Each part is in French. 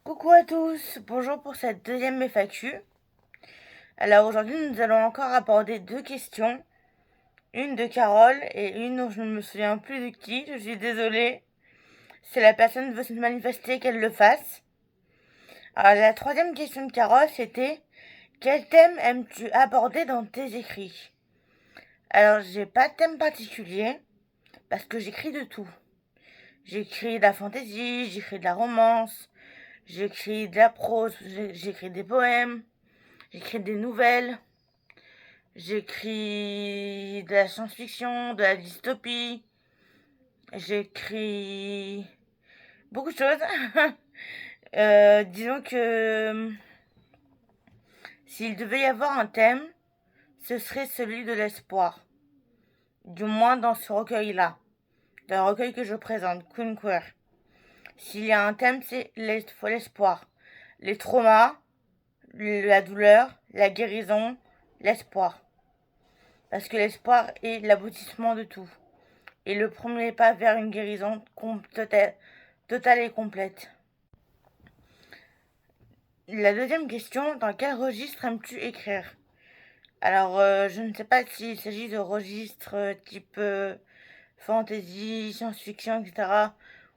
Coucou à tous, bonjour pour cette deuxième FAQ. Alors aujourd'hui nous allons encore aborder deux questions, une de Carole et une dont je ne me souviens plus de qui, je suis désolée. Si la personne veut se manifester, qu'elle le fasse. Alors la troisième question de Carole c'était: quel thème aimes-tu aborder dans tes écrits? Alors j'ai pas de thème particulier parce que j'écris de tout. J'écris de la fantaisie, j'écris de la romance, j'écris de la prose, j'écris des poèmes. J'écris des nouvelles, j'écris de la science-fiction, de la dystopie, j'écris beaucoup de choses. Disons que s'il devait y avoir un thème, ce serait celui de l'espoir. Du moins dans ce recueil-là, dans le recueil que je présente, Queen Queer. S'il y a un thème, c'est l'espoir. Les traumas, la douleur, la guérison, l'espoir. Parce que l'espoir est l'aboutissement de tout. Et le premier pas vers une guérison totale et complète. La deuxième question: dans quel registre aimes-tu écrire? Alors, je ne sais pas s'il s'agit de registres type fantasy, science-fiction, etc.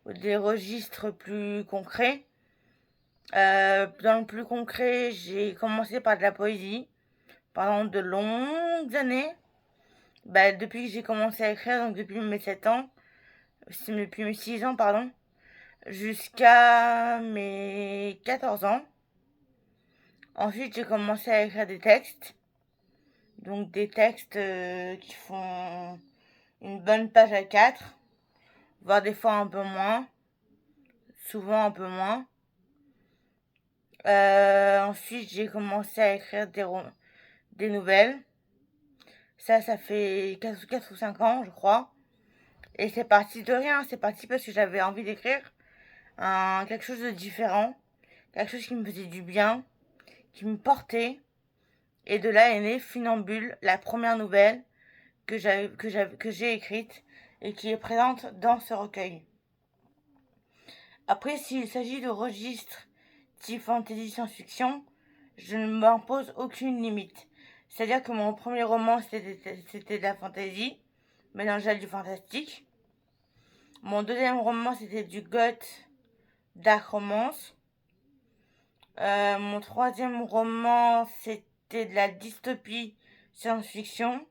ou des registres plus concrets. Dans le plus concret, j'ai commencé par de la poésie pendant de longues années. Depuis que j'ai commencé à écrire, donc depuis mes 7 ans, depuis mes 6 ans, pardon, jusqu'à mes 14 ans. Ensuite, j'ai commencé à écrire des textes. Donc des textes qui font une bonne page à 4, voire des fois un peu moins, souvent un peu moins. Ensuite, j'ai commencé à écrire des nouvelles. Ça fait 4 ou 5 ans, je crois. Et c'est parti de rien, c'est parti parce que j'avais envie d'écrire quelque chose de différent, quelque chose qui me faisait du bien, qui me portait. Et de là est née Funambule, la première nouvelle que j'ai écrite et qui est présente dans ce recueil. Après, s'il s'agit de registres type fantasy science-fiction, je ne m'impose aucune limite. C'est-à-dire que mon premier roman, c'était de la fantasy, mélangé à du fantastique. Mon deuxième roman, c'était du goth, dark romance. Mon troisième roman, c'était de la dystopie science-fiction.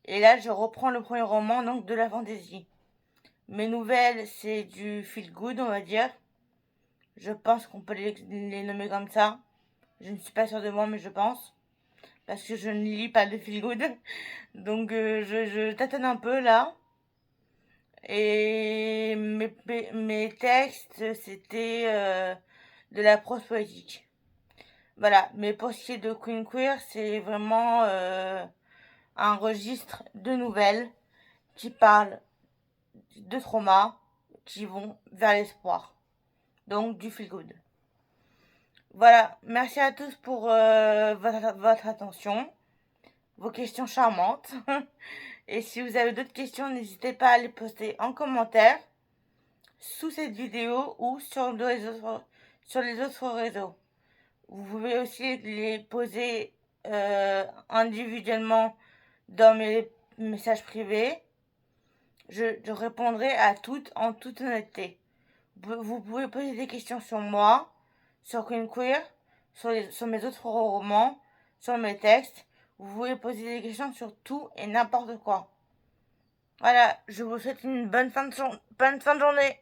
Et là, je reprends le premier roman, donc de la fantasy. Mes nouvelles, c'est du feel good, on va dire. Je pense qu'on peut les nommer comme ça. Je ne suis pas sûre de moi, mais je pense. Parce que je ne lis pas de feel good. Donc, je tâtonne un peu là. Et mes textes, c'était de la prose poétique. Voilà. Mais pour ce qui est de Queen Queer, c'est vraiment un registre de nouvelles qui parlent de traumas qui vont vers l'espoir. Donc du feel good. Voilà, merci à tous pour votre attention, vos questions charmantes. Et si vous avez d'autres questions, n'hésitez pas à les poster en commentaire sous cette vidéo ou sur les autres réseaux. Vous pouvez aussi les poser individuellement dans mes messages privés. Je répondrai à toutes en toute honnêteté. Vous pouvez poser des questions sur moi, sur Queen Queer, sur mes autres romans, sur mes textes. Vous pouvez poser des questions sur tout et n'importe quoi. Voilà, je vous souhaite une bonne fin de journée.